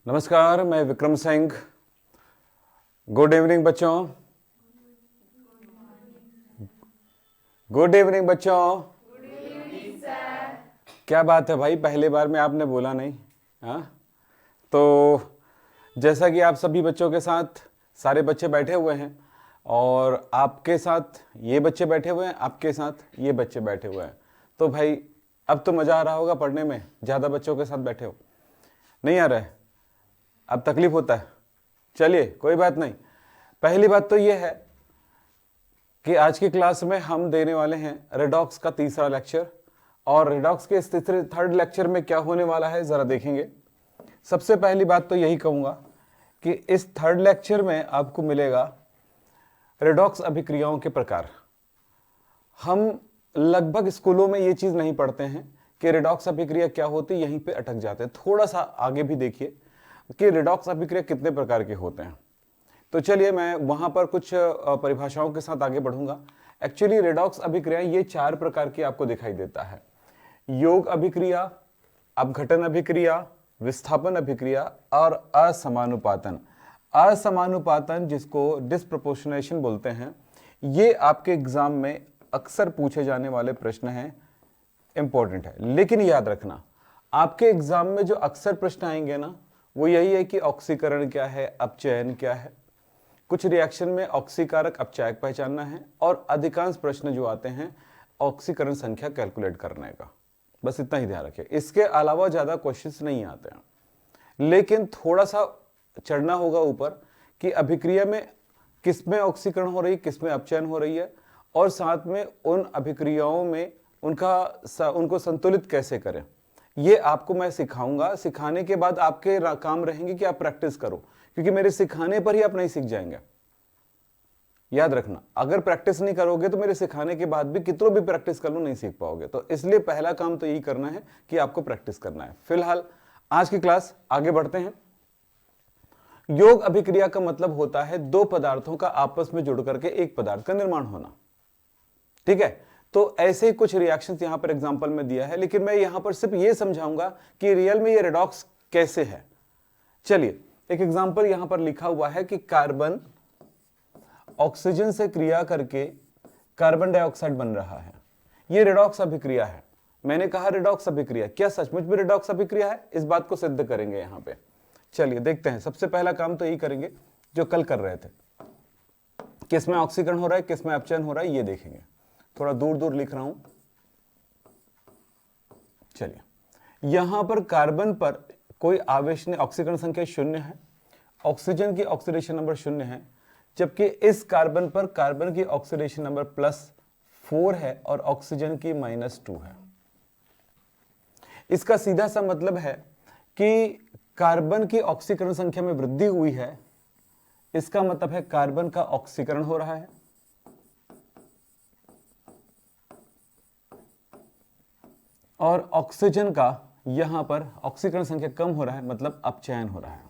नमस्कार, मैं Vikram Singh. Good evening बच्चों। गुड इवनिंग बच्चों। क्या बात है भाई, पहली बार में आपने बोला नहीं। हाँ, तो जैसा कि आप सभी बच्चों के साथ सारे बच्चे बैठे हुए हैं और आपके साथ ये बच्चे बैठे हुए हैं, आपके साथ ये बच्चे बैठे हुए हैं, तो भाई अब तो मज़ा आ रहा होगा पढ़ने में। ज़्यादा बच्चों के साथ बैठे हो, नहीं आ रहा है? अब तकलीफ होता है? चलिए कोई बात नहीं। पहली बात तो ये है कि आज की क्लास में हम देने वाले हैं रेडॉक्स का तीसरा लेक्चर, और रेडॉक्स के इस थर्ड लेक्चर में क्या होने वाला है ज़रा देखेंगे। सबसे पहली बात तो यही कहूँगा कि इस थर्ड लेक्चर में आपको मिलेगा रेडॉक्स अभिक्रियाओं के प्रकार। हम लगभग स्कूलों में ये चीज़ नहीं पढ़ते हैं कि रेडॉक्स अभिक्रिया क्या होती है, यहीं पे अटक जाते हैं। थोड़ा सा आगे भी देखिए कि रेडॉक्स अभिक्रिया कितने प्रकार के होते हैं। तो चलिए मैं वहाँ पर कुछ परिभाषाओं के साथ आगे बढ़ूंगा। एक्चुअली रेडॉक्स अभिक्रिया ये 4 प्रकार की आपको दिखाई देता है: योग अभिक्रिया, अपघटन अभिक्रिया, विस्थापन अभिक्रिया और असमानुपातन। असमानुपातन, जिसको डिस्प्रोपोर्शनेशन बोलते हैं, ये आपके एग्जाम में अक्सर पूछे जाने वाले प्रश्न हैं, इंपॉर्टेंट है। लेकिन याद रखना, आपके एग्जाम में जो अक्सर प्रश्न आएंगे ना, वो यही है कि ऑक्सीकरण क्या है, अपचयन क्या है, कुछ रिएक्शन में ऑक्सीकारक अपचायक पहचानना है, और अधिकांश प्रश्न जो आते हैं ऑक्सीकरण संख्या कैलकुलेट करने का। बस इतना ही ध्यान रखिए, इसके अलावा ज्यादा क्वेश्चंस नहीं आते हैं। लेकिन थोड़ा सा चढ़ना होगा ऊपर कि अभिक्रिया में किसमें ऑक्सीकरण हो रही है, किसमें अपचयन हो रही है, और साथ में उन अभिक्रियाओं में उनको संतुलित कैसे करें, ये आपको मैं सिखाऊंगा। सिखाने के बाद आपके काम रहेंगे कि आप प्रैक्टिस करो, क्योंकि मेरे सिखाने पर ही आप नहीं सीख जाएंगे। याद रखना, अगर प्रैक्टिस नहीं करोगे तो मेरे सिखाने के बाद भी कितना भी प्रैक्टिस कर लो नहीं सीख पाओगे। तो इसलिए पहला काम तो यही करना है कि आपको प्रैक्टिस करना है। फिलहाल आज की क्लास आगे बढ़ते हैं। योग अभिक्रिया का मतलब होता है दो पदार्थों का आपस में जुड़ करके एक पदार्थ का निर्माण होना। ठीक है, तो ऐसे ही कुछ रिएक्शंस यहां पर एग्जांपल में दिया है, लेकिन मैं यहां पर सिर्फ ये समझाऊंगा कि रियल में ये रेडॉक्स कैसे है। चलिए एक एग्जांपल यहां पर लिखा हुआ है कि कार्बन ऑक्सीजन से क्रिया करके कार्बन डाइऑक्साइड बन रहा है। ये रेडॉक्स अभिक्रिया है। मैंने कहा रेडॉक्स अभिक्रिया, क्या सचमुच में रेडॉक्स अभिक्रिया है? इस बात को सिद्ध करेंगे यहां पे। चलिए देखते हैं। सबसे पहला काम तो यही करेंगे जो कल कर रहे थे, किसमें ऑक्सीकरण हो रहा है, किसमें अपचयन हो रहा है, ये देखेंगे। थोड़ा दूर दूर लिख रहा हूं। चलिए, यहां पर कार्बन पर कोई आवेश नहीं, ऑक्सीकरण संख्या 0 है, ऑक्सीजन की ऑक्सीडेशन नंबर 0 है, जबकि इस कार्बन पर कार्बन की ऑक्सीडेशन नंबर +4 है और ऑक्सीजन की -2 है। इसका सीधा सा मतलब है कि कार्बन की ऑक्सीकरण संख्या में वृद्धि हुई है, इसका मतलब है कार्बन का ऑक्सीकरण हो रहा है, और ऑक्सीजन का यहां पर ऑक्सीकरण संख्या कम हो रहा है, मतलब अपचयन हो रहा है।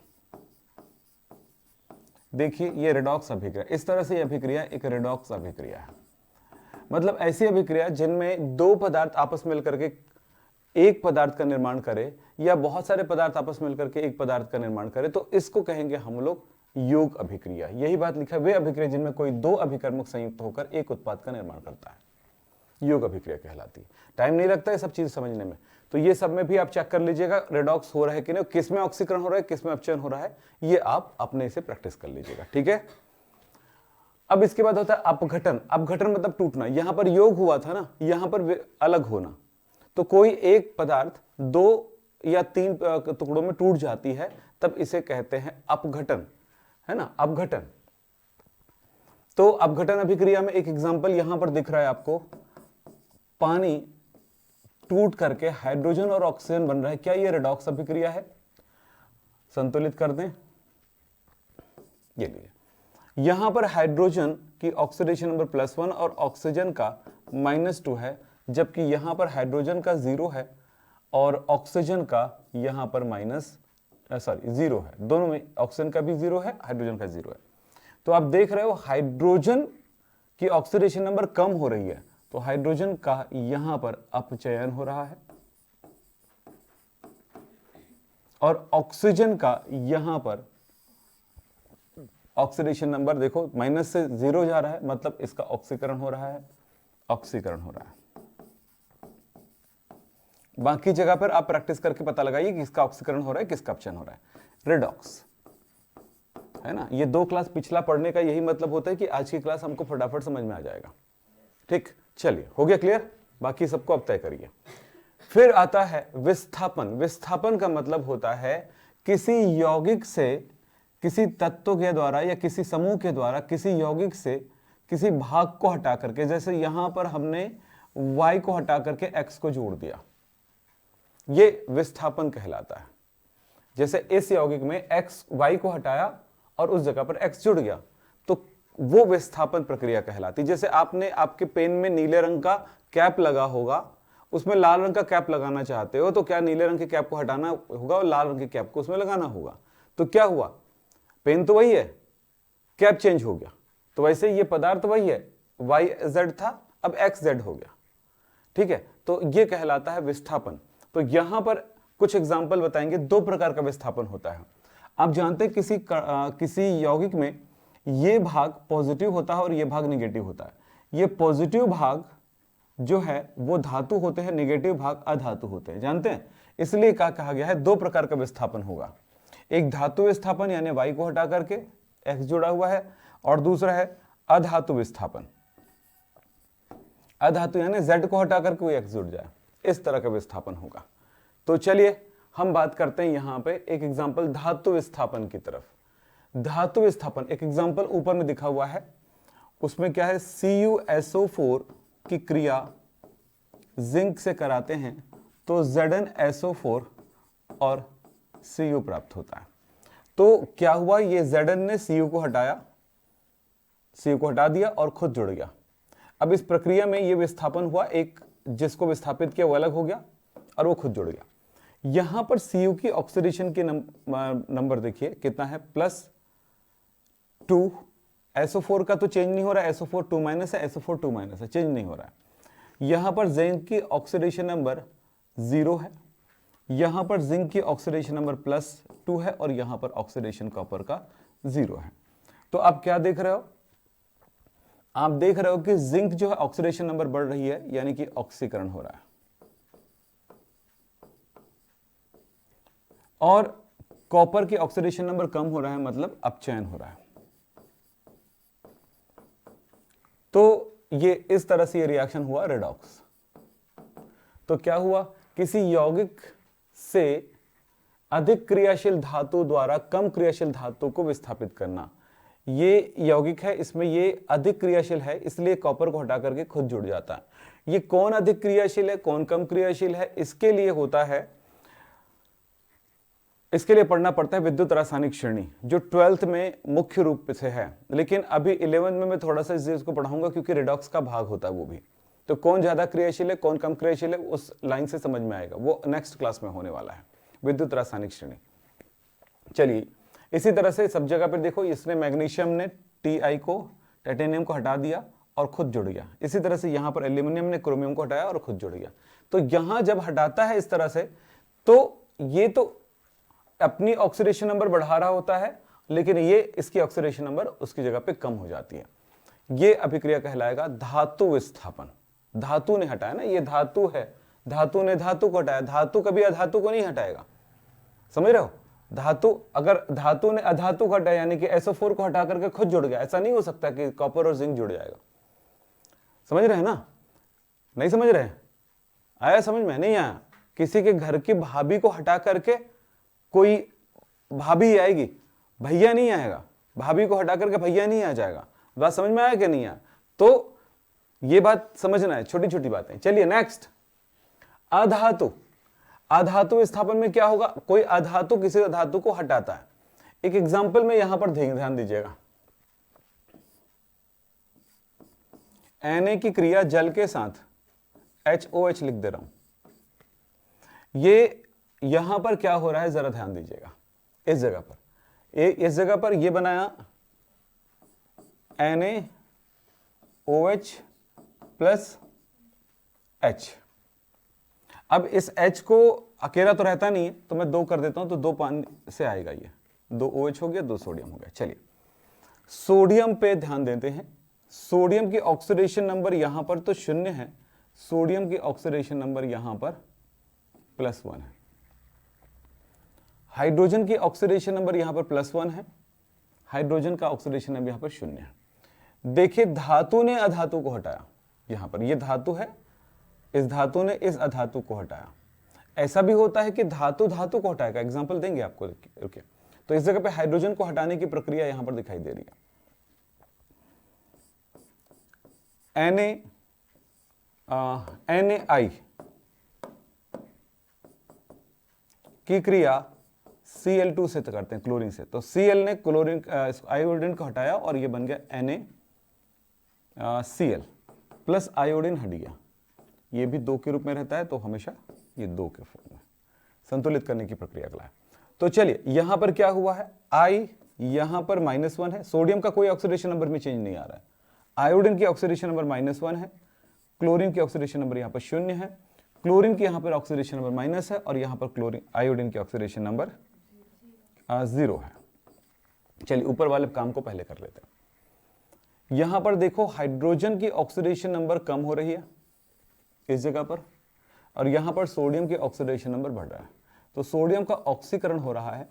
देखिए ये रेडॉक्स अभिक्रिया, इस तरह से अभिक्रिया एक रेडॉक्स अभिक्रिया है। मतलब ऐसी अभिक्रिया जिनमें दो पदार्थ आपस में मिलकर के एक पदार्थ का निर्माण करे, या बहुत सारे पदार्थ आपस में मिलकर के एक पदार्थ का निर्माण करे, तो इसको कहेंगे हम लोग योग अभिक्रिया। यही बात लिखा है, वे अभिक्रिया जिनमें कोई दो अभिकर्मक संयुक्त होकर एक उत्पाद का निर्माण करता है, योग अभिक्रिया कहलाती है। टाइम नहीं लगता है सब चीज समझने में, तो ये सब में भी आप चेक कर लीजिएगा रेडॉक्स हो रहा है कि नहीं, किसमें ऑक्सीकरण हो रहा है, किसमें अपचयन हो रहा है, ये आप अपने से प्रैक्टिस कर लीजिएगा। ठीक है, अब इसके बाद होता है अपघटन। अपघटन मतलब टूटना। यहां पर योग हुआ था ना, यहां पर अलग होना। तो कोई एक पदार्थ 2 या 3 टुकड़ों में टूट जाती है, तब इसे कहते हैं अपघटन, है ना, अपघटन। तो अपघटन अभिक्रिया में एक एग्जांपल यहां पर दिख रहा है आपको, पानी टूट करके हाइड्रोजन और ऑक्सीजन बन रहा है। क्या यह रेडॉक्स अभिक्रिया है? संतुलित कर दें, ये लीजिए, यहां पर हाइड्रोजन की ऑक्सीडेशन नंबर +1 और ऑक्सीजन का -2 है, जबकि यहां पर हाइड्रोजन का 0 है और ऑक्सीजन का यहां पर 0 है। दोनों में ऑक्सीजन का भी 0 है, हाइड्रोजन का 0 है। तो आप देख रहे हो हाइड्रोजन की ऑक्सीडेशन नंबर कम हो रही है, तो हाइड्रोजन का यहां पर अपचयन हो रहा है, और ऑक्सीजन का यहां पर ऑक्सीडेशन नंबर देखो माइनस से 0 जा रहा है, मतलब इसका ऑक्सीकरण हो रहा है, ऑक्सीकरण हो रहा है। बाकी जगह पर आप प्रैक्टिस करके पता लगाइए किसका ऑक्सीकरण हो रहा है, किसका अपचयन हो रहा है। रिडॉक्स है ना, ये 2 क्लास पिछला पढ़ने का यही मतलब होता है कि आज की क्लास हमको फटाफट समझ में आ जाएगा। ठीक, चलिए हो गया क्लियर, बाकी सबको अब तय करिए। फिर आता है विस्थापन। विस्थापन का मतलब होता है किसी यौगिक से, किसी तत्व के द्वारा या किसी समूह के द्वारा किसी यौगिक से किसी भाग को हटा करके, जैसे यहां पर हमने y को हटा करके x को जोड़ दिया, ये विस्थापन कहलाता है। जैसे इस यौगिक में x y को हटाया और उस जगह पर x जुड़ गया, तो वो विस्थापन प्रक्रिया कहलाती। जैसे आपने आपके पेन में नीले रंग का कैप लगा होगा, उसमें लाल रंग का कैप लगाना चाहते हो, तो क्या नीले रंग के कैप को हटाना होगा और लाल रंग के कैप को उसमें लगाना होगा। तो क्या हुआ, पेन तो वही है, कैप चेंज हो गया। तो वैसे ये पदार्थ वही है, YZ था, अब XZ हो गया। ठीक है, तो ये कहलाता है विस्थापन। तो यहां पर कुछ एग्जाम्पल बताएंगे। 2 प्रकार का विस्थापन होता है। आप जानते हैं किसी यौगिक में ये भाग पॉजिटिव होता है और ये भाग निगेटिव होता है। ये पॉजिटिव भाग जो है वो धातु होते हैं, निगेटिव भाग अधातु होते हैं, जानते हैं। इसलिए क्या कहा गया है, 2 प्रकार का विस्थापन होगा। एक धातु विस्थापन यानी y को हटा करके x जुड़ा हुआ है, और दूसरा है अधातु विस्थापन। अधातु यानी z को हटा करके कोई x जुड़ जाए, इस तरह का विस्थापन होगा। तो चलिए हम बात करते हैं यहां पे एक एग्जांपल धातु विस्थापन की तरफ। धातु विस्थापन एक एग्जांपल ऊपर में दिखा हुआ है, उसमें क्या है, CuSO4 की क्रिया जिंक से कराते हैं तो ZnSO4 और Cu प्राप्त होता है। तो क्या हुआ, ये Zn ने Cu को हटाया, Cu को हटा दिया और खुद जुड़ गया। अब इस प्रक्रिया में ये विस्थापन हुआ, एक जिसको विस्थापित किया वो अलग हो गया और वो खुद जुड़ गया। यहां पर Cu की ऑक्सीडेशन के नंबर देखिए कितना है, +2। SO4 का तो चेंज नहीं हो रहा है, SO4 2- है, SO4 2- है, चेंज नहीं हो रहा है। यहां पर जिंक की ऑक्सीडेशन नंबर 0 है, यहां पर जिंक की ऑक्सीडेशन नंबर +2 है, और यहां पर ऑक्सीडेशन कॉपर का 0 है। तो आप क्या देख रहे हो, आप देख रहे हो कि जिंक जो है ऑक्सीडेशन नंबर बढ़ रही है, यानी कि ऑक्सीकरण हो रहा है, और कॉपर की ऑक्सीडेशन नंबर कम हो रहा है, मतलब अपचयन हो रहा है। तो ये इस तरह से ये रिएक्शन हुआ रेडॉक्स। तो क्या हुआ, किसी यौगिक से अधिक क्रियाशील धातु द्वारा कम क्रियाशील धातु को विस्थापित करना। ये यौगिक है, इसमें ये अधिक क्रियाशील है, इसलिए कॉपर को हटा करके खुद जुड़ जाता है। ये कौन अधिक क्रियाशील है, कौन कम क्रियाशील है, इसके लिए होता है, इसके लिए पढ़ना पड़ता है विद्युत रासायनिक श्रेणी, जो 12th में मुख्य रूप से है। लेकिन अभी 11th में मैं थोड़ा सा इस चीज को पढ़ाऊंगा, क्योंकि रिडॉक्स का भाग होता है वो भी। तो कौन ज्यादा क्रियाशील है, कौन कम क्रियाशील है, उस लाइन से समझ में आएगा, वो नेक्स्ट क्लास में होने वाला है, विद्युत रासायनिक श्रेणी। चलिए, इसी तरह से सब जगह पर देखो, इसने मैग्नीशियम ने Ti को, टाइटेनियम को हटा दिया और खुद जुड़ गया। इसी तरह से यहां पर एल्यूमिनियम ने क्रोमियम को हटाया और खुद जुड़ गया। तो यहां जब हटाता है इस तरह से, तो ये तो अपनी ऑक्सीडेशन नंबर बढ़ा रहा होता है, लेकिन ये इसकी ऑक्सीडेशन नंबर उसकी जगह पे कम हो जाती है। ये अभिक्रिया कहलाएगा धातु विस्थापन। धातु ने हटाया ना, ये धातु है, धातु ने धातु को हटाया, धातु कभी अधातु को नहीं हटाएगा, समझ रहे हो। धातु, अगर धातु ने अधातु को हटाया यानी कि SO4 को हटा करके खुद जुड़ गया, ऐसा नहीं हो सकता कि कॉपर और जिंक जुड़ जाएगा। समझ रहे हैं ना, नहीं समझ रहे, आया समझ में, नहीं आया। किसी के घर की भाभी को हटा करके कोई भाभी आएगी, भैया नहीं आएगा, भाभी को हटा करके भैया नहीं आ जाएगा। बात समझ में आया कि नहीं आया, तो ये बात समझना है, छोटी छोटी बातें। चलिए नेक्स्ट, अधातु। अधातु विस्थापन में क्या होगा, कोई अधातु किसी धातु को हटाता है। एक एग्जांपल में यहां पर ध्यान दीजिएगा, Na की क्रिया जल के साथ HOH लिख दे रहा हूं। ये यहां पर क्या हो रहा है जरा ध्यान दीजिएगा, इस जगह पर, इस जगह पर ये बनाया NaOH + H। अब इस H को अकेला तो रहता नहीं है, तो मैं 2 कर देता हूं, तो 2 पानी से आएगा, ये 2 OH हो गया, 2 सोडियम हो गया। चलिए सोडियम पे ध्यान देते हैं। सोडियम की ऑक्सीडेशन नंबर यहां पर तो 0 है, सोडियम की ऑक्सीडेशन नंबर यहां पर +1 है। हाइड्रोजन की ऑक्सीडेशन नंबर यहां पर +1 है, हाइड्रोजन का ऑक्सीडेशन नंबर यहां पर 0 है। देखिए धातु ने अधातु को हटाया, यहां पर ये धातु है, इस धातु ने इस अधातु को हटाया। ऐसा भी होता है कि धातु धातु को हटाएगा, एग्जांपल देंगे आपको, रुकिए। तो इस जगह पे हाइड्रोजन को हटाने की प्रक्रिया यहां पर दिखाई दे रही है। NaI की क्रिया Cl2 से करते हैं, क्लोरीन से। तो Cl ने क्लोरीन आयोडीन को हटाया और ये बन गया NaCl प्लस आयोडीन हट गया। ये भी 2 के रूप में रहता है, तो हमेशा ये 2 के फॉर्म में संतुलित करने की प्रक्रिया का है। तो चलिए यहां पर क्या हुआ है, I यहां पर -1 है, सोडियम का कोई ऑक्सीडेशन नंबर में चेंज नहीं आ रहा है, आयोडीन की ऑक्सीडेशन नंबर -1 है, क्लोरीन की ऑक्सीडेशन नंबर यहां पर 0 है, क्लोरीन की यहां पर ऑक्सीडेशन नंबर माइनस है, और यहां पर क्लोरीन आयोडीन की ऑक्सीडेशन नंबर 0 है। चलिए ऊपर वाले काम को पहले कर लेते हैं। यहां पर देखो हाइड्रोजन की ऑक्सीडेशन नंबर कम हो रही है इस जगह पर, और यहां पर सोडियम की ऑक्सीडेशन नंबर बढ़ रहा है। तो सोडियम का ऑक्सीकरण हो रहा है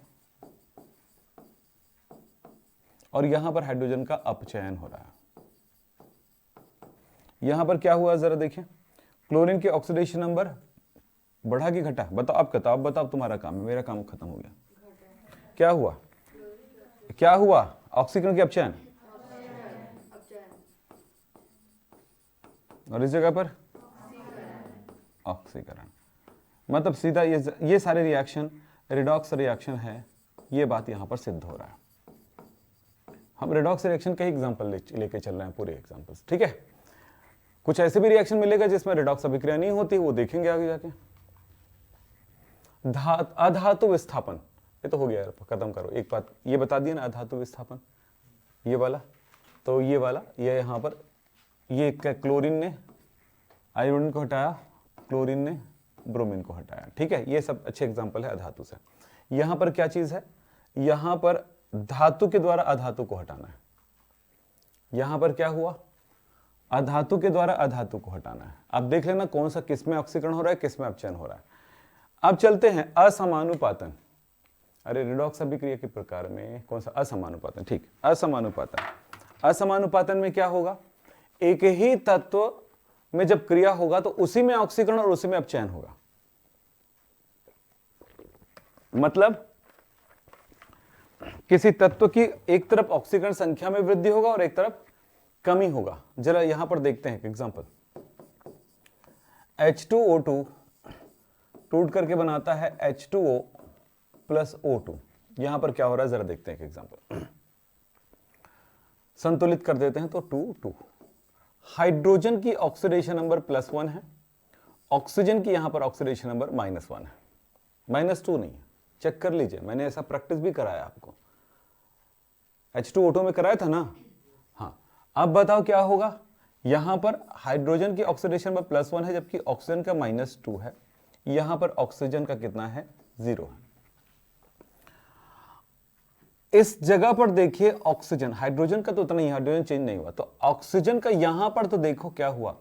और यहां पर हाइड्रोजन का अपचयन हो रहा है। यहां पर क्या हुआ जरा देखिए, क्लोरीन की ऑक्सीडेशन नंबर बढ़ा कि घटा, बताओ आप, बताओ तुम्हारा काम है, मेरा काम खत्म हो गया। क्या हुआ, क्या हुआ, ऑक्सीकरण की अपचयन, और इस जगह पर ऑक्सीकरण। मतलब सीधा ये सारे रिएक्शन रिडॉक्स रिएक्शन है, ये बात यहां पर सिद्ध हो रहा है। हम रिडॉक्स रिएक्शन का ही एग्जांपल लेके चल रहे हैं, पूरे एग्जांपल्स, ठीक है। कुछ ऐसे भी रिएक्शन मिलेगा जिसमें रिडॉक्स अभिक्रिया नहीं होती, वो देखेंगे आगे जाके। अधातु विस्थापन, ये तो हो गया, खत्म करो। एक बात ये बता दिया ना, अधातु विस्थापन ये वाला, तो ये वाला, ये यहां पर ये क्लोरीन ने आयोडीन को हटाया, क्लोरीन ने ब्रोमीन को हटाया, ठीक है। ये सब अच्छे एग्जांपल है अधातु से। यहां पर क्या चीज है, यहां पर धातु के द्वारा अधातु को हटाना है। यहां पर क्या हुआ, अधातु के द्वारा अधातु को हटाना है। अब देख लेना कौन सा, किसमें ऑक्सीकरण हो रहा है, किसमें अपचयन हो रहा है। अब चलते हैं असमानुपातन। अरे रिडॉक्स अभिक्रिया के प्रकार में कौन सा, असमानुपातन, ठीक। असमानुपातन, असमानुपातन में क्या होगा, एक ही तत्व में जब क्रिया होगा तो उसी में ऑक्सीकरण और उसी में अपचयन होगा। मतलब किसी तत्व की एक तरफ ऑक्सीकरण संख्या में वृद्धि होगा और एक तरफ कमी होगा। जरा यहां पर देखते हैं एग्जांपल। H2O2 टूट करके बनाता है H2O प्लस O2। यहां पर क्या हो रहा है जरा देखते हैं एक एग्जांपल। संतुलित कर देते हैं तो 2 हाइड्रोजन की ऑक्सीडेशन नंबर +1 है, ऑक्सीजन की यहां पर ऑक्सीडेशन नंबर -1 है, -2 नहीं है, चेक कर लीजिए, मैंने ऐसा प्रैक्टिस भी कराया आपको, H2O2 में कराया था ना। हाँ, अब बताओ क्या होगा, यहां पर हाइड्रोजन की ऑक्सीडेशन नंबर +1 है, जबकि ऑक्सीजन का -2 है, यहां पर ऑक्सीजन का कितना है, 0 है। इस जगह पर देखिए ऑक्सीजन, हाइड्रोजन का तो उतना ही, हाइड्रोजन चेंज नहीं हुआ, तो ऑक्सीजन का यहां पर तो देखो क्या हुआ,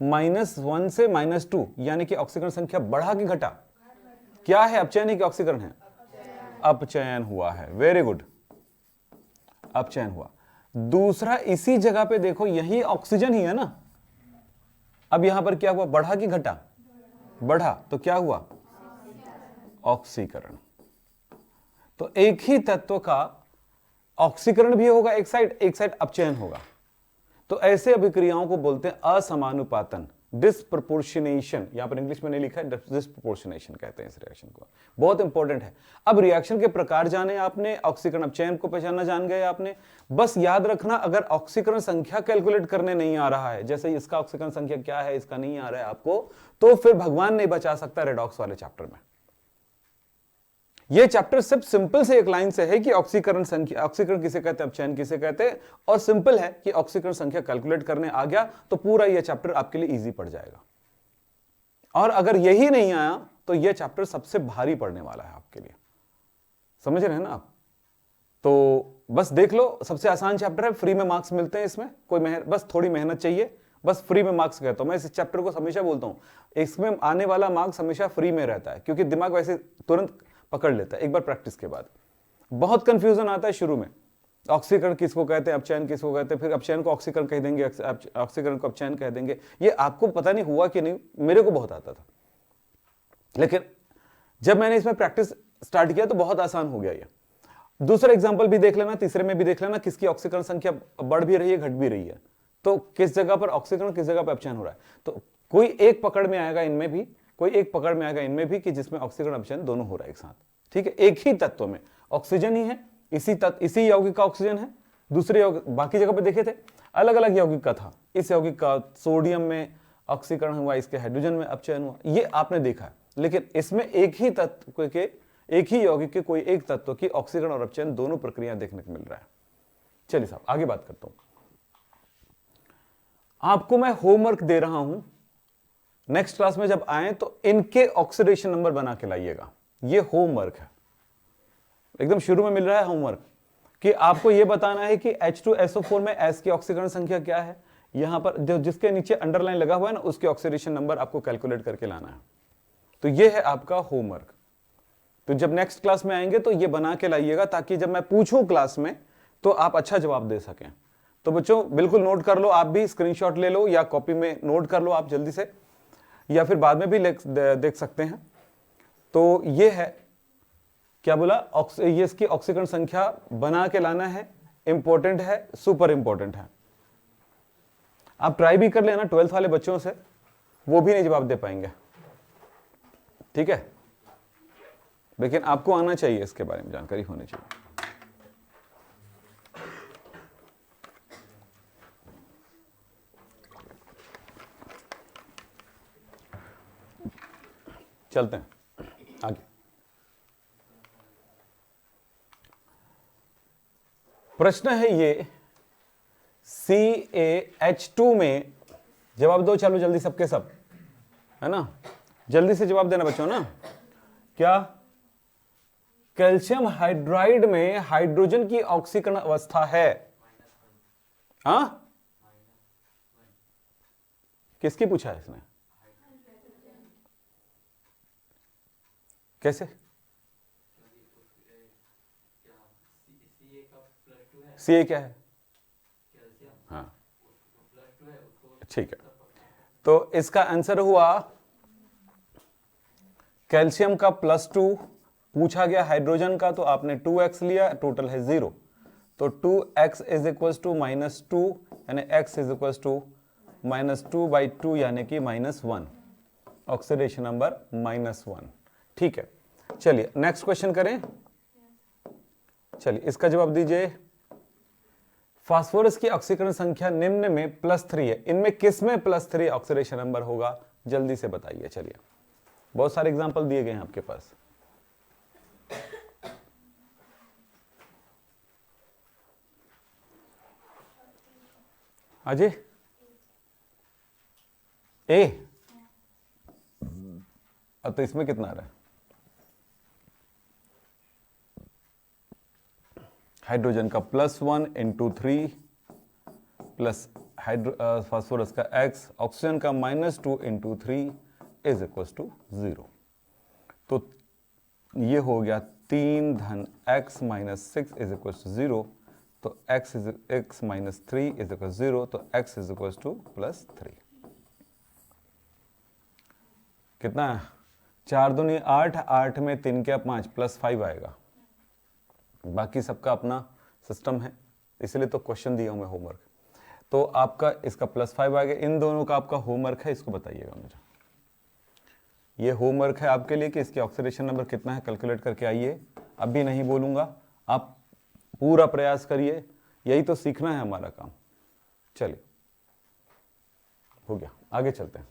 -1 से -2, यानी कि ऑक्सीकरण संख्या बढ़ा कि घटा, क्या है, अपचयन है कि ऑक्सीकरण है, अपचयन हुआ है। वेरी गुड, अपचयन हुआ। दूसरा इसी जगह पे देखो, यही ऑक्सीजन ही है ना। अब यहां पर क्या हुआ, बढ़ा कि घटा, बढ़ा, तो क्या हुआ, ऑक्सीकरण। तो एक ही तत्व का ऑक्सीकरण भी होगा एक साइड अपचयन होगा। तो ऐसे अभिक्रियाओं को बोलते हैं असमानुपातन, डिस्प्रपोर्शनेशन। यहां पर इंग्लिश में नहीं लिखा है, डिस्प्रपोर्शनेशन कहते हैं इस रिएक्शन को, बहुत इंपॉर्टेंट है। अब रिएक्शन के प्रकार जाने आपने, ऑक्सीकरण अपचयन को पहचानना जान गए आपने। बस याद रखना, अगर ऑक्सीकरण संख्या कैलकुलेट करने नहीं आ रहा है, जैसे इसका ऑक्सीकरण संख्या क्या है, इसका नहीं आ रहा है आपको, तो फिर भगवान नहीं बचा सकता रेडॉक्स वाले चैप्टर में। यह चैप्टर सिर्फ सिंपल से एक लाइन से है कि ऑक्सीकरण संख्या, ऑक्सीकरण किसे कहते हैं, अपचयन किसे कहते हैं, और सिंपल है कि ऑक्सीकरण संख्या कैलकुलेट करने आ गया तो पूरा यह चैप्टर आपके लिए इजी पड़ जाएगा। और अगर यही नहीं आया तो यह चैप्टर सबसे भारी पड़ने वाला है आपके लिए, समझ रहे हैं ना आप? तो बस देख लो, सबसे आसान चैप्टर है, फ्री में मार्क्स मिलते हैं इसमें, कोई बस थोड़ी मेहनत चाहिए, बस फ्री में मार्क्स कहता हूं मैं इस चैप्टर को, हमेशा बोलता हूं इसमें आने वाला मार्क्स हमेशा फ्री में रहता है, क्योंकि दिमाग वैसे तुरंत पकड़ लेता है एक बार प्रैक्टिस के बाद। बहुत कंफ्यूजन आता है शुरू में, ऑक्सीकरण किसको कहते हैं, अपचयन किसको कहते हैं, फिर अपचयन को ऑक्सीकरण कह देंगे, ऑक्सीकरण को अपचयन कह देंगे। ये आपको पता नहीं हुआ कि नहीं, मेरे को बहुत आता था, लेकिन जब मैंने इसमें प्रैक्टिस स्टार्ट किया तो बहुत आसान हो गया ये। दूसरा एग्जांपल भी देख लेना, तीसरे में भी देख लेना, किसकी ऑक्सीकरण संख्या बढ़ भी रही है, घट भी रही है, तो किस जगह पर ऑक्सीकरण, किस जगह पर अपचयन हो रहा है। तो कोई एक पकड़ में आएगा इनमें भी, कोई एक पकड़ में आएगा इनमें भी, कि जिसमें ऑक्सीकरण अपचयन दोनों हो रहा है एक साथ, ठीक है, एक ही तत्व में ऑक्सीजन ही है, इसी यौगिक का ऑक्सीजन है, दूसरे यौगिक बाकी जगह पे देखे थे अलग अलग यौगिक का था, इस यौगिक का सोडियम में ऑक्सीकरण हुआ, इसके हाइड्रोजन में अपचयन हुआ, ये आपने देखा है। लेकिन इसमें एक ही तत्व के, एक ही यौगिक के कोई एक तत्व की ऑक्सीकरण और अपचयन दोनों प्रक्रिया देखने को मिल रहा है। चलिए साहब आगे बात करता हूं, आपको मैं होमवर्क दे रहा हूं, नेक्स्ट क्लास में जब आए तो इनके ऑक्सीडेशन नंबर बना के लाइएगा। ये होमवर्क है, एकदम शुरू में मिल रहा है होमवर्क, कि आपको यह बताना है कि H2SO4 में S की ऑक्सीकरण संख्या क्या है, यहां पर जो जिसके नीचे अंडरलाइन लगा हुआ है ना, उसके ऑक्सीडेशन नंबर आपको कैलकुलेट करके लाना है। तो यह है आपका होमवर्क। तो जब नेक्स्ट क्लास में आएंगे तो ये बना के लाइएगा, ताकि जब मैं पूछूं क्लास में तो आप अच्छा जवाब दे सकें। तो बच्चों बिल्कुल नोट कर लो, आप भी स्क्रीनशॉट ले लो या कॉपी में नोट कर लो आप जल्दी से, या फिर बाद में भी देख सकते हैं। तो ये है, क्या बोला, ये इसकी ऑक्सीकरण संख्या बना के लाना है, इंपॉर्टेंट है, सुपर इंपॉर्टेंट है। आप ट्राई भी कर लेना 12th वाले बच्चों से, वो भी नहीं जवाब दे पाएंगे, ठीक है, लेकिन आपको आना चाहिए, इसके बारे में जानकारी होनी चाहिए। चलते हैं आगे। प्रश्न है ये, CaH2 में, जवाब दो चलो जल्दी सबके सब, है ना, जल्दी से जवाब देना बच्चों ना। क्या कैल्शियम हाइड्राइड में हाइड्रोजन की ऑक्सीकरण अवस्था है? हाँ, किसकी पूछा है इसने, कैसे? Ca क्या है? हाँ ठीक है, तो इसका आंसर हुआ कैल्शियम का +2, पूछा गया हाइड्रोजन का तो आपने 2x लिया, टोटल है 0, तो 2x इज इक्वल टू -2, यानी x इज इक्वल टू -2/2 यानी कि -1, ऑक्सीडेशन नंबर -1, ठीक है। चलिए नेक्स्ट क्वेश्चन करें, चलिए इसका जवाब दीजिए। फास्फोरस की ऑक्सीकरण संख्या निम्न में +3 है, इनमें किसमें +3 ऑक्सीडेशन नंबर होगा, जल्दी से बताइए। चलिए बहुत सारे एग्जांपल दिए गए हैं आपके पास। अजय, ए, अब तो इसमें कितना आ रहा है, हाइड्रोजन का +1 × 3 प्लस फास्फोरस का x, ऑक्सीजन का -2 × 3 इज इक्वल टू 0। तो ये हो गया 3 धन x - 6 इज इक्वल टू 0, तो x - 3 इज इक्वल 0, तो x इज इक्वल टू +3। कितना है, 4 दूनी 8, 8 में 3 क्या 5, +5 आएगा। बाकी सबका अपना सिस्टम है, इसलिए तो क्वेश्चन दिया हूं मैं होमवर्क। तो आपका इसका +5 आ गया, इन दोनों का आपका होमवर्क है, इसको बताइएगा मुझे। ये होमवर्क है आपके लिए कि इसके ऑक्सीडेशन नंबर कितना है, कैलकुलेट करके आइए। अभी नहीं बोलूंगा, आप पूरा प्रयास करिए, यही तो सीखना है हमारा काम। चलिए हो गया, आगे चलते हैं।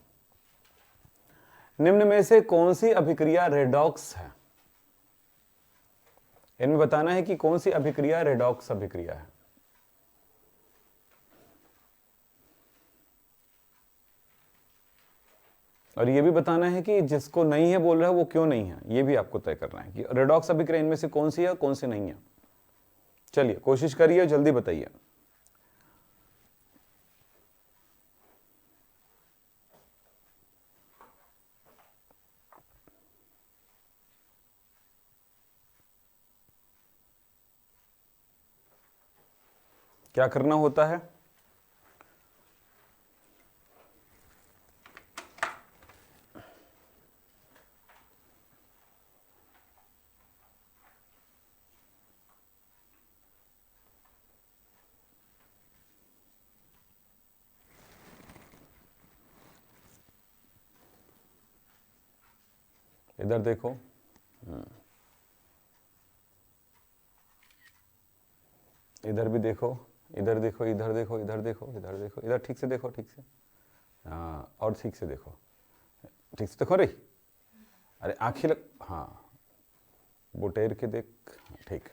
निम्न में से कौन सी अभिक्रिया रेडॉक्स है? इनमें बताना है कि कौन सी अभिक्रिया रेडॉक्स अभिक्रिया है। और ये भी बताना है कि जिसको नहीं है बोल रहा है वो क्यों नहीं है, ये भी आपको तय करना है कि रेडॉक्स अभिक्रिया इनमें से कौन सी है कौन सी नहीं है। चलिए कोशिश करिए, जल्दी बताइए। क्या करना होता है? इधर देखो, इधर भी देखो, इधर देखो, इधर देखो, इधर देखो, इधर देखो, इधर ठीक से देखो, ठीक से, हाँ, और ठीक से देखो, ठीक से देखो रे, अरे आँखें लग, हाँ, बुटेर के देख, ठीक।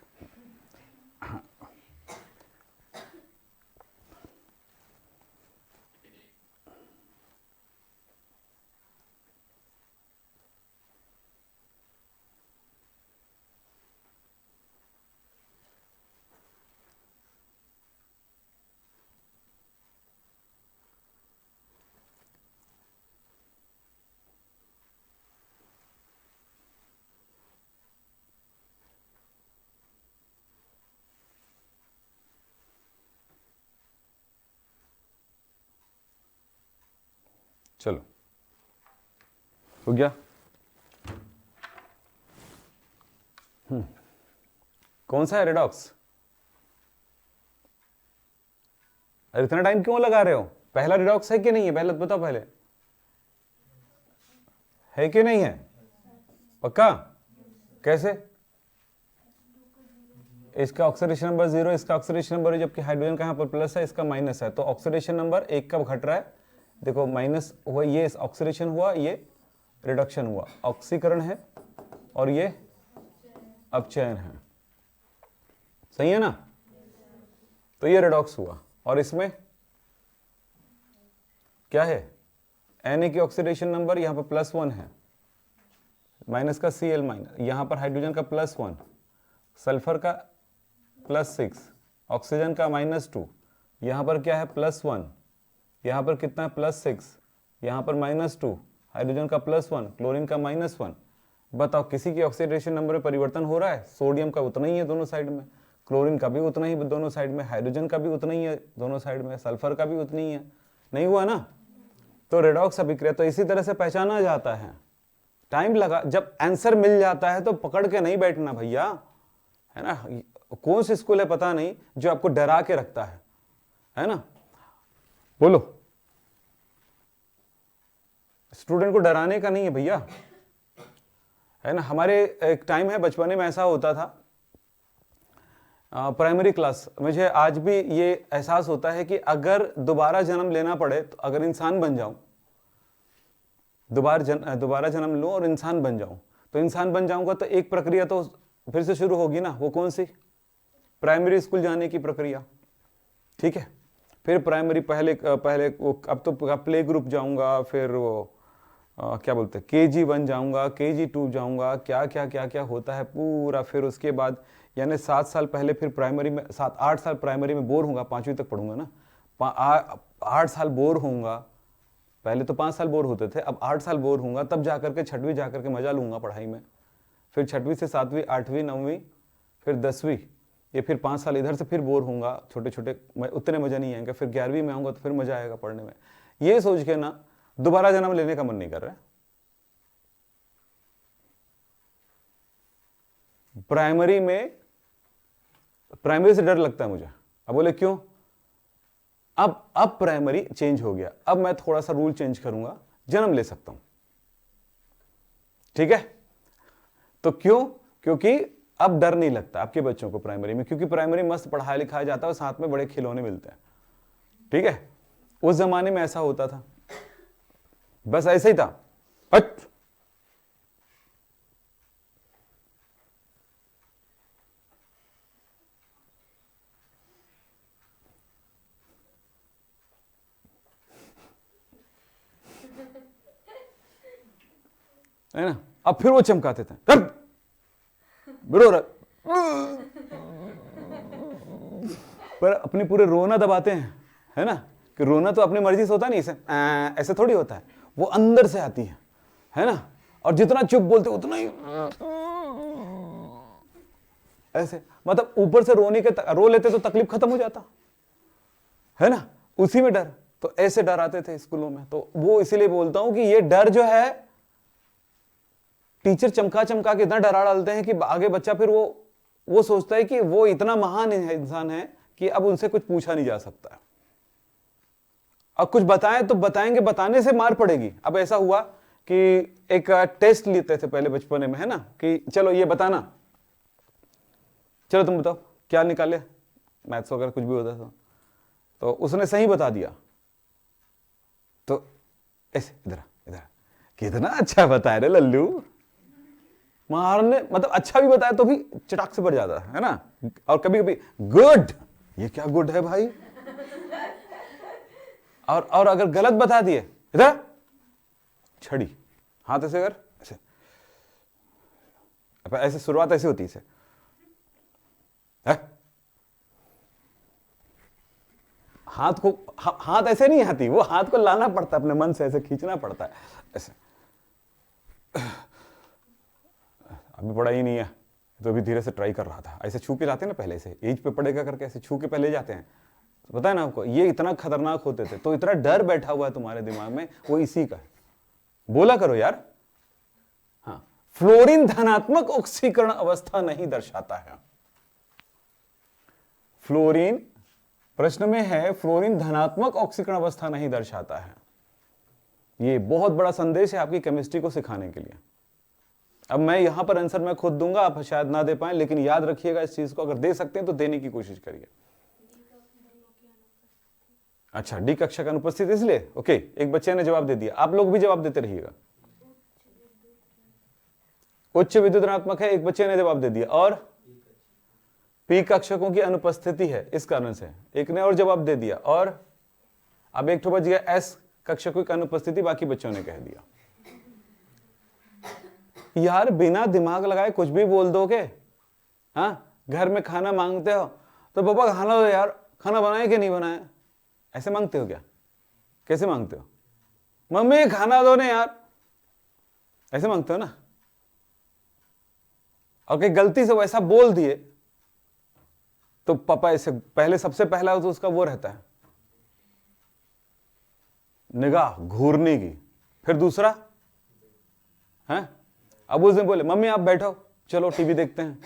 चलो हो गया। कौन सा है रेडॉक्स? अरे इतना टाइम क्यों लगा रहे हो? पहला रेडॉक्स है कि नहीं है, पहले बताओ, पहले है कि नहीं है? पक्का? कैसे? इसका ऑक्सीडेशन नंबर 0, इसका ऑक्सीडेशन नंबर, जबकि हाइड्रोजन का यहाँ पर प्लस है, इसका माइनस है, तो ऑक्सीडेशन नंबर 1 कब घट रहा है? देखो माइनस हुआ, ये ऑक्सीडेशन हुआ, ये रिडक्शन हुआ, ऑक्सीकरण है और ये अपचयन है, सही है ना? तो ये रेडॉक्स हुआ। और इसमें क्या है? Na की ऑक्सीडेशन नंबर यहाँ पर +1 है, माइनस का Cl माइनस, यहाँ पर हाइड्रोजन का +1, सल्फर का +6, ऑक्सीजन का -2, यहाँ पर क्या है +1, यहाँ पर कितना है +6, यहाँ पर -2, हाइड्रोजन का +1, क्लोरीन का -1। बताओ किसी की ऑक्सीडेशन नंबर में परिवर्तन हो रहा है? सोडियम का उतना ही है दोनों साइड में, क्लोरीन का भी उतना ही दोनों साइड में, हाइड्रोजन का भी उतना ही है दोनों साइड में, सल्फर का भी उतना ही है, नहीं हुआ ना? तो रेडॉक्स अभिक्रिया तो इसी तरह से पहचाना जाता है। टाइम लगा, जब आंसर मिल जाता है तो पकड़ के नहीं बैठना भैया, है ना? कौन सी स्कूल है पता नहीं जो आपको डरा के रखता है ना? बोलो, स्टूडेंट को डराने का नहीं है भैया, है ना? हमारे एक टाइम है, बचपने में ऐसा होता था, प्राइमरी क्लास, मुझे आज भी ये एहसास होता है कि अगर दोबारा जन्म लेना पड़े, तो अगर इंसान बन जाऊं, दोबारा जन्म लूं और इंसान बन जाऊं, तो इंसान बन जाऊंगा तो एक प्रक्रिया तो फिर से शुरू होगी ना, वो कौन सी? प्राइमरी स्कूल जाने की प्रक्रिया, ठीक है? फिर प्राइमरी पहले अब तो प्ले ग्रुप जाऊंगा, फिर वो क्या बोलते हैं KG1 जाऊंगा, KG2 जाऊंगा, क्या क्या क्या क्या होता है पूरा। फिर उसके बाद यानी 7 साल पहले फिर प्राइमरी में, 7-8 साल प्राइमरी में बोर होऊंगा, 5वीं तक पढ़ूंगा ना, 8 साल बोर होऊंगा, पहले तो 5 साल बोर होते थे, अब 8 साल बोर होऊंगा, तब जाकर के 6वीं जाकर के मजा लूंगा पढ़ाई में, फिर 6वीं से 7वीं, 8वीं, 9वीं, फिर 10वीं, ये फिर 5 साल इधर से फिर बोर होऊंगा, छोटे छोटे, उतने मजा नहीं आएंगे, फिर 11वीं में आऊंगा तो फिर मजा आएगा पढ़ने में। ये सोच के ना दोबारा जन्म लेने का मन नहीं कर रहा है। प्राइमरी से डर लगता है मुझे। अब बोले क्यों? अब प्राइमरी चेंज हो गया, अब मैं थोड़ा सा रूल चेंज करूंगा, जन्म ले सकता हूं, ठीक है? तो क्यों? क्योंकि अब डर नहीं लगता आपके बच्चों को प्राइमरी में, क्योंकि प्राइमरी मस्त पढ़ाया लिखाया जाता है और साथ में बड़े खिलौने मिलते हैं, ठीक है? उस जमाने में ऐसा होता था, बस ऐसे ही था। हट, है ना। अब फिर वो चमकाते थे, रो रहा, पर अपने पूरे रोना दबाते हैं, है ना, कि रोना तो अपनी मर्जी से होता नहीं, इसे ऐसे थोड़ी होता है, वो अंदर से आती है ना। और जितना चुप बोलते उतना ही ऐसे, मतलब ऊपर से रोने के रो लेते तो तकलीफ खत्म हो जाता, है ना, उसी में डर। तो ऐसे डर आते थे स्कूलों में। तो वो इसीलिए बोलता हूं कि ये डर जो है, टीचर चमका चमका के इतना डरा डालते हैं कि आगे बच्चा फिर वो सोचता है कि वो इतना महान इंसान है कि अब उनसे कुछ पूछा नहीं जा सकता। अब कुछ बताएं तो बताएंगे, बताने से मार पड़ेगी। अब ऐसा हुआ कि एक टेस्ट लेते थे पहले बचपन में, है ना, कि चलो ये बताना, चलो तुम बताओ क्या निकाले, मैथ्स वगैरह कुछ भी होता था। तो उसने सही बता दिया तो ऐसे इधर इधर, कितना अच्छा बताया रे लल्लू, मारने, मतलब अच्छा भी बताया तो भी चटाक से बढ़ जाता है ना। और कभी कभी गुड, ये क्या गुड है भाई, और अगर गलत बता दिए, इधर छड़ी, हाथ ऐसे कर, ऐसे ऐसे शुरुआत ऐसे होती है, हाथ को, हाथ ऐसे नहीं आती, वो हाथ को लाना पड़ता है अपने मन से, ऐसे खींचना पड़ता है ऐसे। अभी पड़ा ही नहीं है तो अभी धीरे से ट्राई कर रहा था, ऐसे छू के लाते हैं ना पहले से, एज पे पड़ेगा करके ऐसे छू के पहले जाते हैं, पता है ना आपको, ये इतना खतरनाक होते थे। तो इतना डर बैठा हुआ है तुम्हारे दिमाग में, वो इसी का है। बोला करो यार, हाँ, फ्लोरीन धनात्मक ऑक्सीकरण अवस्था नहीं दर्शाता है। फ्लोरीन, प्रश्न में है फ्लोरीन धनात्मक ऑक्सीकरण अवस्था नहीं दर्शाता है। ये बहुत बड़ा संदेश है आपकी केमिस्ट्री को सिखाने के लिए। अब मैं यहां पर आंसर मैं खुद दूंगा, आप शायद ना दे पाए, लेकिन याद रखिएगा इस चीज को, अगर दे सकते हैं तो देने की कोशिश करिए। अच्छा, डी कक्षा का अनुपस्थित इसलिए, ओके, एक बच्चे ने जवाब दे दिया, आप लोग भी जवाब देते रहिएगा। उच्च विद्युत ऋणात्मक है, एक बच्चे ने जवाब दे दिया, और पी कक्षकों की अनुपस्थिति है इस कारण से, एक ने और जवाब दे दिया, और अब एक तो बच गया एस कक्षकों की अनुपस्थिति, बाकी बच्चों ने कह दिया। यार बिना दिमाग लगाए कुछ भी बोल दोगे, हाँ, घर में खाना मांगते हो तो पापा खाना दो यार, खाना बनाए कि नहीं बनाए, ऐसे मांगते हो क्या? कैसे मांगते हो? मम्मी खाना दो ना यार, ऐसे मांगते हो ना। और कहीं गलती से वैसा बोल दिए तो पापा ऐसे, पहले सबसे पहला तो उसका वो रहता है निगाह घूरने की, फिर दूसरा है, अब उस दिन बोले मम्मी आप बैठो चलो टीवी देखते हैं,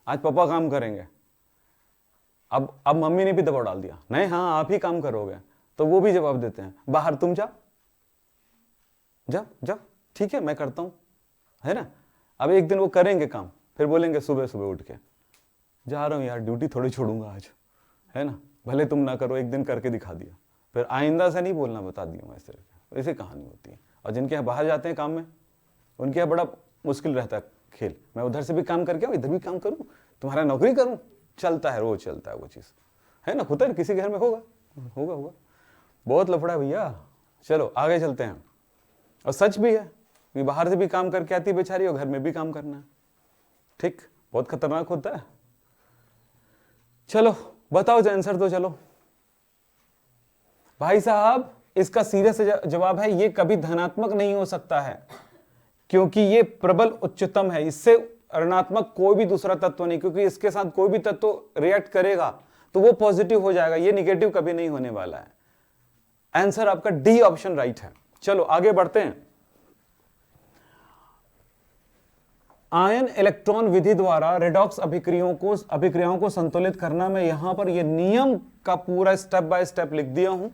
आज पापा काम करेंगे। अब मम्मी ने भी दबाव डाल दिया, नहीं हाँ आप ही काम करोगे, तो वो भी जवाब देते हैं बाहर तुम जाओ जाओ जाओ, ठीक है मैं करता हूं, है ना। अब एक दिन वो करेंगे काम, फिर बोलेंगे सुबह सुबह उठ के जा रहा हूं यार ड्यूटी थोड़ी छोड़ूंगा आज, है ना, भले तुम ना करो, एक दिन करके दिखा दिया, फिर आइंदा से नहीं बोलना, बता दिया ऐसे ऐसे कहानी होती है। और जिनके यहाँ बाहर जाते हैं काम में, उनके यहाँ बड़ा मुश्किल रहता है खेल, मैं उधर से भी काम करके आऊँ इधर भी काम करूँ, तुम्हारा नौकरी करूँ, चलता है रोज चलता है वो चीज़, है ना, खुद किसी घर में होगा होगा होगा, बहुत लफड़ा है भैया। चलो आगे चलते हैं। और सच भी है कि बाहर से भी काम करके आती है बेचारी और घर में भी काम करना है, ठीक, बहुत खतरनाक होता है। चलो बताओ आंसर तो, चलो भाई साहब इसका सीधे से जवाब है ये कभी धनात्मक नहीं हो सकता है, क्योंकि ये प्रबल उच्चतम है, इससे ऋणात्मक कोई भी दूसरा तत्व नहीं, क्योंकि इसके साथ कोई भी तत्व रिएक्ट करेगा तो वो पॉजिटिव हो जाएगा, ये निगेटिव कभी नहीं होने वाला है। आंसर आपका डी ऑप्शन राइट है। चलो आगे बढ़ते हैं। आयन इलेक्ट्रॉन विधि द्वारा रेडॉक्स अभिक्रियाओं को संतुलित करना, मैं यहां पर ये नियम का पूरा स्टेप बाय स्टेप लिख दिया हूं।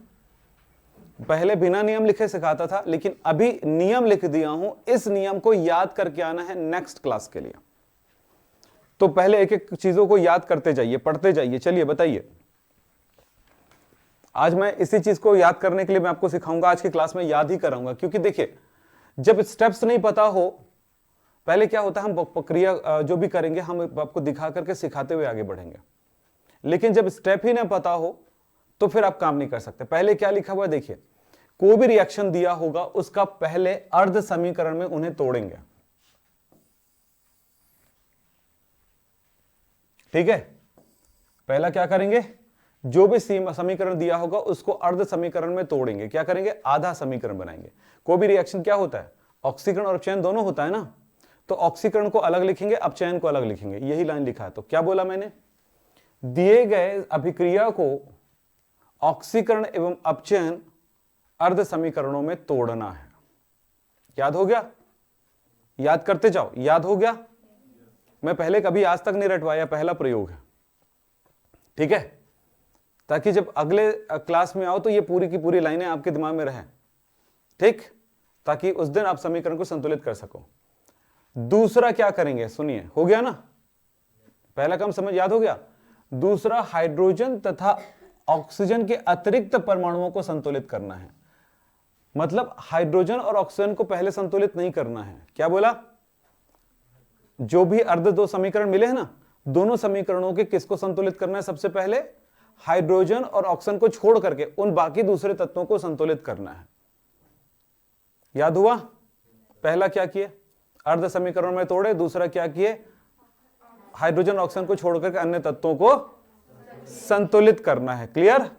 पहले बिना नियम लिखे सिखाता था, लेकिन अभी नियम लिख दिया हूं, इस नियम को याद करके आना है नेक्स्ट क्लास के लिए। तो पहले एक एक चीजों को याद करते जाइए, पढ़ते जाइए। चलिए बताइए, आज मैं इसी चीज को याद करने के लिए मैं आपको सिखाऊंगा, आज की क्लास में याद ही कराऊंगा, क्योंकि देखिए जब स्टेप्स नहीं पता हो, पहले क्या होता है हम प्रक्रिया जो भी करेंगे हम आपको दिखा करके सिखाते हुए आगे बढ़ेंगे, लेकिन जब स्टेप ही ना पता हो तो फिर आप काम नहीं कर सकते। पहले क्या लिखा हुआ है देखिए, कोई भी रिएक्शन दिया होगा उसका पहले अर्ध समीकरण में उन्हें तोड़ेंगे। ठीक है, पहला क्या करेंगे, जो भी समीकरण दिया होगा उसको अर्ध समीकरण में तोड़ेंगे। क्या करेंगे, आधा समीकरण बनाएंगे। कोई भी रिएक्शन क्या होता है, ऑक्सीकरण और अपचयन दोनों होता है ना, तो ऑक्सीकरण को अलग लिखेंगे, अपचयन को अलग लिखेंगे। यही लाइन लिखा है। तो क्या बोला मैंने, दिए गए अभिक्रिया को ऑक्सीकरण एवं अपचयन अर्ध समीकरणों में तोड़ना है। याद हो गया, याद करते जाओ, याद हो गया। मैं पहले कभी आज तक नहीं रटवाया, पहला प्रयोग है। ठीक है, ताकि जब अगले क्लास में आओ तो ये पूरी की पूरी लाइनें आपके दिमाग में रहें। ठीक, ताकि उस दिन आप समीकरण को संतुलित कर सको। दूसरा क्या करेंगे, सुनिए, हो गया ना, पहला काम समझ याद हो गया। दूसरा, हाइड्रोजन तथा ऑक्सीजन के अतिरिक्त परमाणुओं को संतुलित करना है। मतलब हाइड्रोजन और ऑक्सीजन को पहले संतुलित नहीं करना है। क्या बोला, जो भी अर्ध दो समीकरण मिले हैं ना, दोनों समीकरणों के किसको संतुलित करना है, सबसे पहले हाइड्रोजन और ऑक्सीजन को छोड़ करके उन बाकी दूसरे तत्वों को संतुलित करना है। याद हुआ, पहला क्या किए, अर्ध समीकरण में तोड़े। दूसरा क्या किए, हाइड्रोजन ऑक्सीजन को छोड़ करके अन्य तत्वों को संतुलित करना है। क्लियर,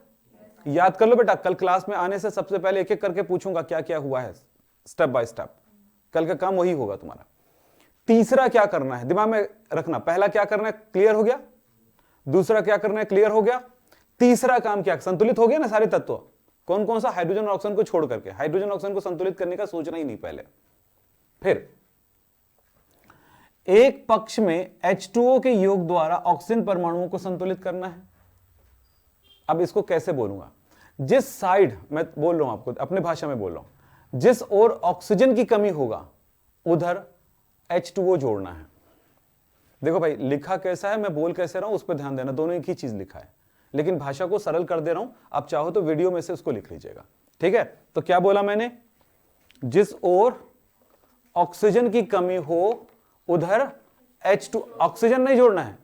याद कर लो बेटा, कल क्लास में आने से सबसे पहले एक एक करके पूछूंगा क्या क्या हुआ है, स्टेप बाय स्टेप। कल का काम वही होगा तुम्हारा। तीसरा क्या करना है, दिमाग में रखना, पहला क्या करना है, क्लियर हो गया। दूसरा क्या करना है, क्लियर हो गया। तीसरा काम क्या, संतुलित हो गया ना सारे तत्व, कौन कौन सा, हाइड्रोजन और ऑक्सीजन को छोड़ करके। हाइड्रोजन ऑक्सीजन को संतुलित करने का सोचना ही नहीं पहले। फिर एक पक्ष में H2O के योग द्वारा ऑक्सीजन परमाणुओं को संतुलित करना है। अब इसको कैसे बोलूंगा, जिस साइड, मैं बोल रहा हूं आपको अपने भाषा में बोल रहा हूं, जिस ओर ऑक्सीजन की कमी होगा उधर H2O जोड़ना है। देखो भाई, लिखा कैसा है, मैं बोल कैसे रहा हूं, उस पर ध्यान देना, दोनों एक ही चीज लिखा है, लेकिन भाषा को सरल कर दे रहा हूं। आप चाहो तो वीडियो में से उसको लिख लीजिएगा। ठीक है, तो क्या बोला मैंने, जिस ओर ऑक्सीजन की कमी हो उधर H2, ऑक्सीजन नहीं जोड़ना है,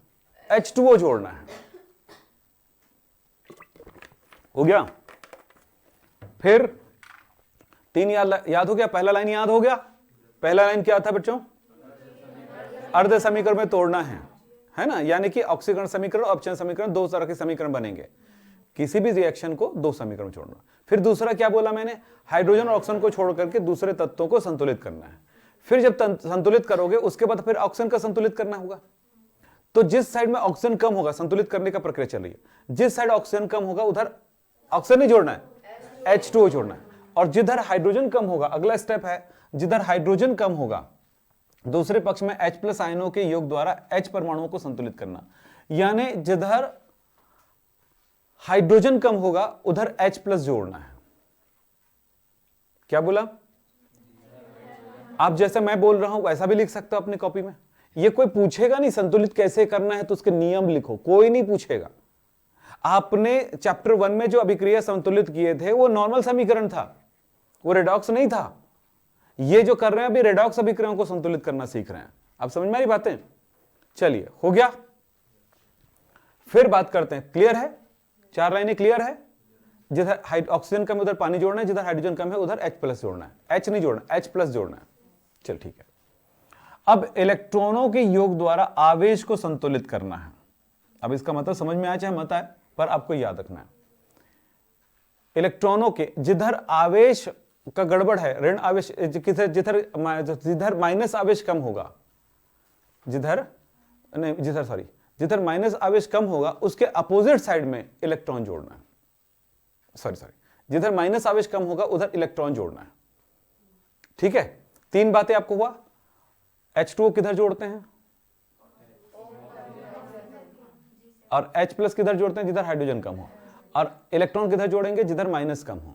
H2O जोड़ना है। हो गया। फिर तीन याद हो गया, पहला लाइन याद हो गया। पहला लाइन क्या था बच्चों, अर्ध समीकरण में तोड़ना है ना, यानी कि ऑक्सीकरण समीकरण और अपचयन समीकरण दो तरह के समीकरण बनेंगे। किसी भी रिएक्शन को दो समीकरण में जोड़ना। फिर दूसरा क्या बोला मैंने, हाइड्रोजन और ऑक्सीजन को छोड़ करके दूसरे तत्वों को संतुलित करना है। फिर जब संतुलित करोगे उसके बाद फिर ऑक्सीजन का संतुलित करना होगा। तो जिस साइड में ऑक्सीजन कम होगा, संतुलित करने का प्रक्रिया चल रही है, जिस साइड ऑक्सीजन कम होगा उधर ऑक्सीजन नहीं जोड़ना है, H2O जोड़ना है। और जिधर हाइड्रोजन कम होगा, अगला स्टेप है, जिधर हाइड्रोजन कम होगा दूसरे पक्ष में H+ आयनों के योग द्वारा H परमाणुओं को संतुलित करना। यानी जिधर हाइड्रोजन कम होगा उधर H+ जोड़ना है। क्या बोला, आप जैसे मैं बोल रहा हूं वैसा भी लिख सकते हो अपनी कॉपी में। ये कोई पूछेगा नहीं संतुलित कैसे करना है, तो उसके नियम लिखो, कोई नहीं पूछेगा। आपने चैप्टर 1 में जो अभिक्रिया संतुलित किए थे वो नॉर्मल समीकरण था, वो रेडॉक्स नहीं था। ये जो कर रहे हैं अभी रेडॉक्स अभिक्रियाओं को संतुलित करना सीख रहे हैं। आप समझ में आ रही बातें, चलिए हो गया। फिर बात करते हैं, क्लियर है, चार लाइनें क्लियर है। जिधर ऑक्सीजन कम है उधर पानी जोड़ना है, जिधर हाइड्रोजन कम है उधर H+ जोड़ना है, H नहीं जोड़ना, H+ जोड़ना है। चल ठीक है। अब इलेक्ट्रॉनों के योग द्वारा आवेश को संतुलित करना है। अब इसका मतलब समझ में आया चाहे मत आए, पर आपको याद रखना है। इलेक्ट्रॉनों के जिधर आवेश का गड़बड़ है, ऋण आवेश, जिधर माइनस आवेश कम होगा, जिधर माइनस आवेश कम होगा उसके अपोजिट साइड में इलेक्ट्रॉन जोड़ना है। जिधर माइनस आवेश कम होगा उधर इलेक्ट्रॉन जोड़ना है। ठीक है, तीन बातें आपको हुआ। H2O किधर जोड़ते हैं, और H+ किधर जोड़ते हैं, जिधर हाइड्रोजन कम हो, और इलेक्ट्रॉन किधर जोड़ेंगे, जिधर माइनस कम हो।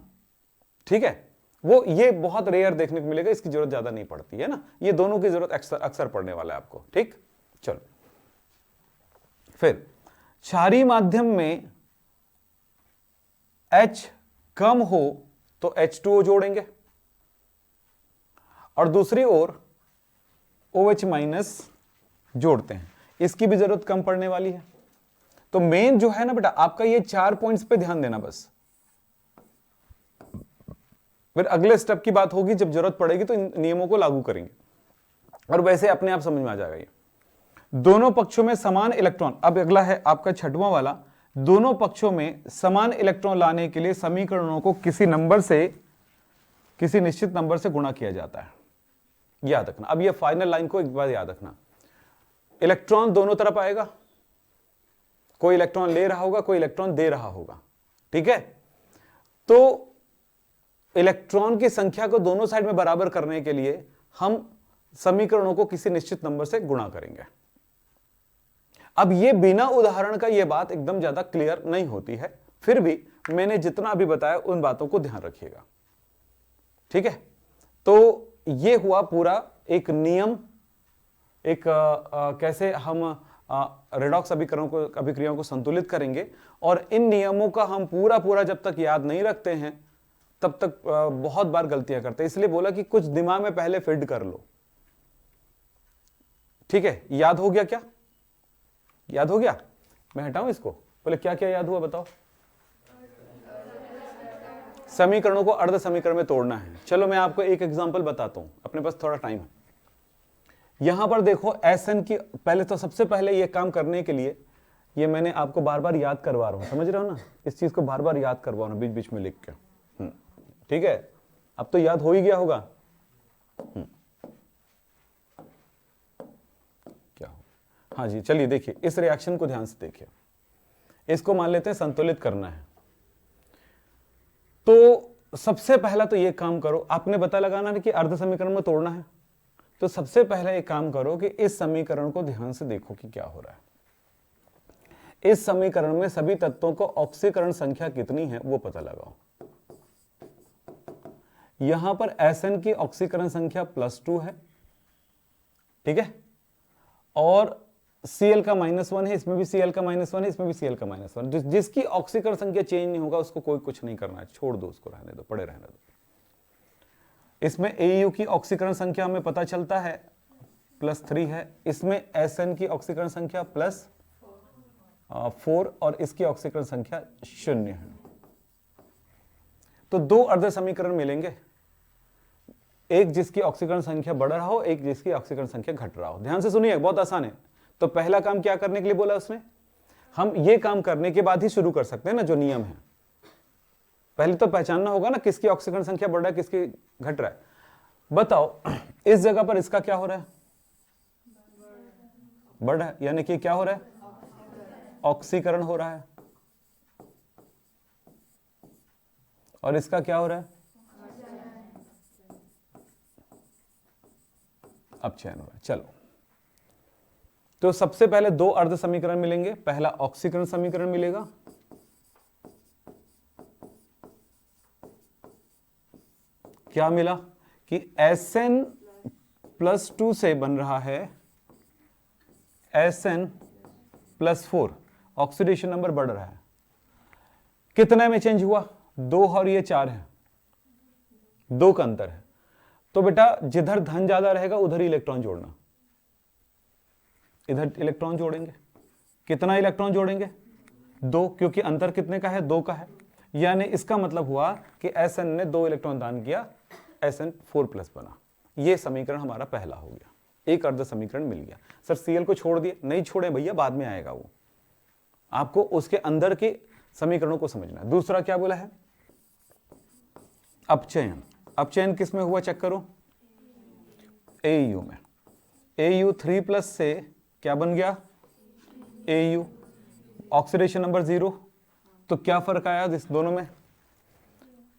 ठीक है, वो ये बहुत रेयर देखने को मिलेगा, इसकी जरूरत ज्यादा नहीं पड़ती है ना, ये दोनों की जरूरत अक्सर पड़ने वाला है आपको। ठीक, चलो। फिर क्षारीय माध्यम में H कम हो तो H2O जोड़ेंगे, और दूसरी ओर OH- जोड़ते हैं, इसकी भी जरूरत कम पड़ने वाली है। तो मेन जो है ना बेटा, आपका ये 4 पॉइंट्स पे ध्यान देना बस। फिर अगले स्टेप की बात होगी, जब जरूरत पड़ेगी तो इन नियमों को लागू करेंगे, और वैसे अपने आप समझ में आ जाएगा ये। दोनों पक्षों में समान इलेक्ट्रॉन, अब अगला है आपका छठवां वाला, दोनों पक्षों में समान इलेक्ट्रॉन लाने के लिए समीकरणों को किसी नंबर से, किसी निश्चित नंबर से गुणा किया जाता है। याद रखना, अब ये फाइनल लाइन को एक बार याद रखना, इलेक्ट्रॉन दोनों तरफ आएगा, कोई इलेक्ट्रॉन ले रहा होगा, कोई इलेक्ट्रॉन दे रहा होगा, ठीक है। तो इलेक्ट्रॉन की संख्या को दोनों साइड में बराबर करने के लिए हम समीकरणों को किसी निश्चित नंबर से गुणा करेंगे। अब ये बिना उदाहरण का ये बात एकदम ज्यादा क्लियर नहीं होती है, फिर भी मैंने जितना अभी बताया उन बातों को ध्यान रखिएगा, ठीक है। तो ये हुआ पूरा एक नियम, एक कैसे हम रेडॉक्स अभिक्रियाओं को संतुलित करेंगे, और इन नियमों का हम पूरा जब तक याद नहीं रखते हैं तब तक बहुत बार गलतियां करते हैं। इसलिए बोला कि कुछ दिमाग में पहले फिट कर लो, ठीक है। याद हो गया क्या? याद हो गया? मैं हटाऊं इसको? बोले क्या क्या याद हुआ बताओ? समीकरणों को अर्ध समीकरण में तोड़ना है। चलो मैं आपको एक एग्जांपल बताता हूं, अपने पास थोड़ा टाइम है। यहां पर देखो Sn की, पहले तो सबसे पहले ये काम करने के लिए ये मैंने आपको बार बार याद करवा रहा हूं, समझ रहे हो ना, इस चीज को बार बार याद करवा रहा हूं बीच बीच में लिख के, ठीक है। अब तो याद हो ही गया होगा। क्या हो, हाँ जी, चलिए देखिए इस रिएक्शन को ध्यान से देखिए, इसको मान लेते हैं संतुलित करना है। तो सबसे पहला तो ये काम करो, आपने पता लगाना है कि अर्ध समीकरण में तोड़ना है, तो सबसे पहले एक काम करो कि इस समीकरण को ध्यान से देखो कि क्या हो रहा है। इस समीकरण में सभी तत्वों को ऑक्सीकरण संख्या कितनी है वो पता लगाओ। यहां पर Sn की ऑक्सीकरण संख्या +2 है, ठीक है, और Cl का -1 है, इसमें भी Cl का -1 है, इसमें भी Cl का -1। जिसकी ऑक्सीकरण संख्या चेंज नहीं होगा उसको कोई कुछ नहीं करना है, छोड़ दो उसको, रहने दो, पड़े रहने दो। इसमें AU की ऑक्सीकरण संख्या हमें पता चलता है +3 है, इसमें Sn की ऑक्सीकरण संख्या +4 और इसकी ऑक्सीकरण संख्या 0 है। तो दो अर्ध समीकरण मिलेंगे, एक जिसकी ऑक्सीकरण संख्या बढ़ रहा हो, एक जिसकी ऑक्सीकरण संख्या घट रहा हो। ध्यान से सुनिए, बहुत आसान है। तो पहला काम क्या करने के लिए बोला उसने, हम ये काम करने के बाद ही शुरू कर सकते हैं ना, जो नियम है। पहले तो पहचानना होगा ना किसकी ऑक्सीकरण संख्या बढ़ रहा है, किसकी घट रहा है। बताओ इस जगह पर इसका क्या हो रहा है, बढ़ रहा है, यानी कि क्या हो रहा है, ऑक्सीकरण हो रहा है, और इसका क्या हो रहा है, अपचयन हो रहा है। चलो, तो सबसे पहले दो अर्ध समीकरण मिलेंगे, पहला ऑक्सीकरण समीकरण मिलेगा, क्या मिला कि Sn +2 से बन रहा है Sn +4, ऑक्सीडेशन नंबर बढ़ रहा है। कितने में चेंज हुआ, 2 और ये 4 है, 2 का अंतर है। तो बेटा जिधर धन ज्यादा रहेगा उधर ही इलेक्ट्रॉन जोड़ना, इधर इलेक्ट्रॉन जोड़ेंगे। कितना इलेक्ट्रॉन जोड़ेंगे, 2, क्योंकि अंतर कितने का है, 2 का है। यानी इसका मतलब हुआ कि Sn ने 2 इलेक्ट्रॉन दान किया, Sn 4+ बना। ये समीकरण हमारा पहला हो गया, एक अर्ध समीकरण मिल गया। सर Cl को छोड़ दिए, नहीं छोड़े भैया, बाद में आएगा वो, आपको उसके अंदर के समीकरणों को समझना है। दूसरा क्या बोला है, अपचयन। अपचयन किस में हुआ चेक करो, AU में। AU 3+ से क्या बन गया, AU, ऑक्सीडेशन नंबर 0। तो क्या फर्क आया इस दोनों में,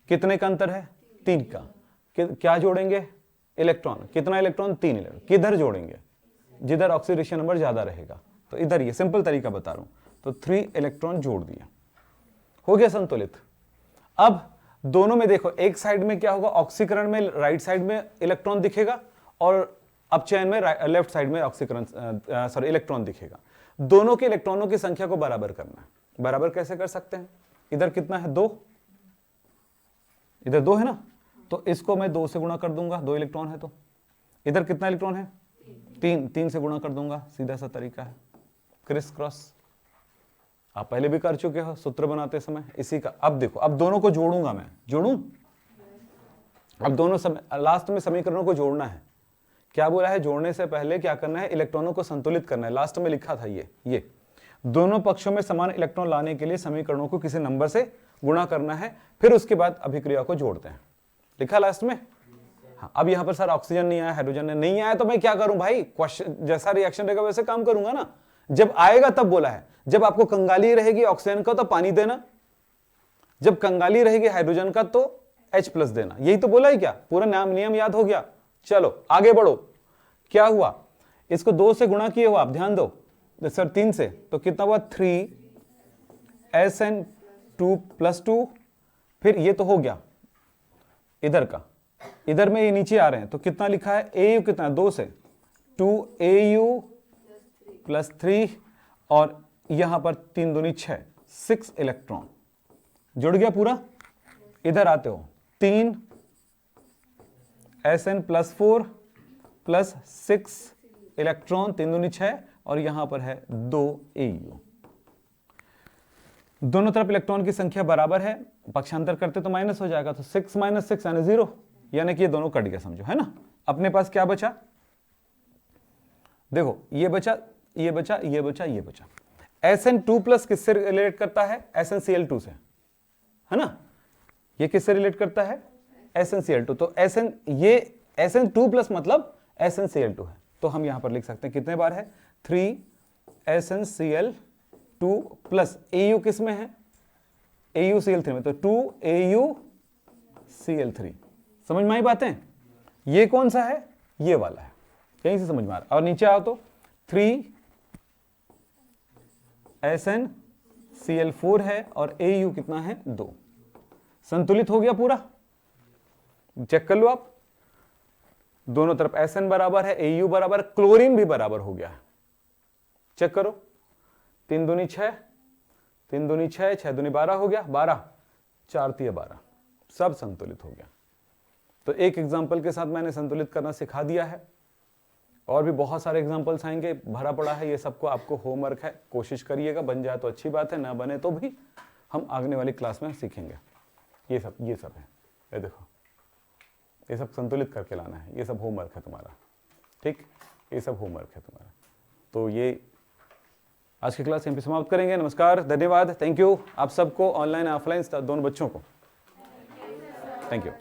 कितने का अंतर है, 3 का। क्या जोड़ेंगे, इलेक्ट्रॉन। कितना इलेक्ट्रॉन, 3 इलेक्ट्रॉन। किधर जोड़ेंगे, जिधर ऑक्सीडेशन नंबर ज्यादा रहेगा, तो इधर। ये सिंपल तरीका बता रहा हूं। तो 3 इलेक्ट्रॉन जोड़ दिए, हो गया संतुलित। अब दोनों में देखो, एक साइड में क्या होगा, ऑक्सीकरण में राइट साइड में इलेक्ट्रॉन दिखेगा, और अपचयन में लेफ्ट साइड में ऑक्सीकरण इलेक्ट्रॉन दिखेगा। दोनों के इलेक्ट्रॉनों की संख्या को बराबर करना है। बराबर कैसे कर सकते हैं, इधर कितना है, 2, इधर 2 है ना, तो इसको मैं 2 से गुणा कर दूंगा, 2 इलेक्ट्रॉन है। तो इधर कितना इलेक्ट्रॉन है, 3 से गुणा कर दूंगा, सीधा सा तरीका है, क्रिस क्रॉस। आप पहले भी कर चुके हो सूत्र बनाते समय इसी का। अब देखो, अब दोनों को जोड़ूंगा मैं, जोड़ूं, अब दोनों लास्ट में समीकरणों को जोड़ना है। क्या बोला है? जोड़ने से पहले क्या करना है? इलेक्ट्रॉनों को संतुलित करना है। लास्ट में लिखा था ये दोनों पक्षों में समान इलेक्ट्रॉन लाने के लिए समीकरणों को किसी नंबर से गुणा करना है, फिर उसके बाद अभिक्रिया को जोड़ते हैं। लिखा लास्ट में? हाँ। अब यहां पर सर ऑक्सीजन नहीं आया, हाइड्रोजन नहीं आया, तो मैं क्या करूं भाई? क्वेश्चन जैसा रिएक्शन रहेगा वैसे काम करूंगा ना। जब आएगा तब बोला है, जब आपको कंगाली रहेगी ऑक्सीजन का तो पानी देना, जब कंगाली रहेगी हाइड्रोजन का तो H+ देना। यही तो बोला है क्या? पूरा नाम नियम याद हो गया? चलो आगे बढ़ो। क्या हुआ? इसको 2 से गुणा किए हो आप, ध्यान दो सर 3 से, तो कितना हुआ? 3SN2+2। फिर ये तो हो गया इधर का, इधर में ये नीचे आ रहे हैं तो कितना लिखा है? AU कितना? 2 से 2AU+3 और यहां पर 3 दूनी 6, 6 इलेक्ट्रॉन जुड़ गया पूरा। इधर आते हो 3SN+4 प्लस 6 इलेक्ट्रॉन, 3 दूनी 6 और यहां पर है 2 AU। दोनों तरफ इलेक्ट्रॉन की संख्या बराबर है, पक्षांतर करते तो माइनस हो जाएगा, तो 6 - 6 यानी 0, यानी कि ये दोनों कट गए, समझो, है ना। अपने पास क्या बचा? देखो ये बचा, ये बचा, ये बचा, ये बचा। SN2+ किससे रिलेट करता है? SnCl2 से, है ना। ये किससे रिलेट करता है? SnCl2। तो ये SN2+ मतलब SnCl2 है, तो हम यहां पर लिख सकते हैं कितने बार है? 3SnCl2+ AU किस में है? AuCl3 में, तो 2AuCl3। समझ में आई बातें? ये कौन सा है? ये वाला है, यहीं से समझ में आ रहा। और नीचे आओ तो 3SnCl4 है और AU कितना है? 2। संतुलित हो गया पूरा। चेक कर लो आप, दोनों तरफ SN बराबर है, AU बराबर, क्लोरीन भी बराबर हो गया है। चेक करो, 3 दूनी 6, 3 दूनी 6, 6 दूनी 12 हो गया, 12, 4 तिया 12, सब संतुलित हो गया। तो एक एग्जाम्पल के साथ मैंने संतुलित करना सिखा दिया है, और भी बहुत सारे एग्जाम्पल्स आएंगे, भरा पड़ा है ये सबको, आपको होमवर्क है, कोशिश करिएगा, बन जाए तो अच्छी बात है, ना बने तो भी हम आगने वाली क्लास में सीखेंगे। ये सब है, ये देखो, ये सब संतुलित करके लाना है, ये सब होमवर्क है तुम्हारा, ठीक, ये सब होमवर्क है तुम्हारा। तो ये आज की क्लास यहीं पे समाप्त करेंगे। नमस्कार, धन्यवाद, थैंक यू आप सबको, ऑनलाइन ऑफलाइन दोनों बच्चों को, थैंक यू।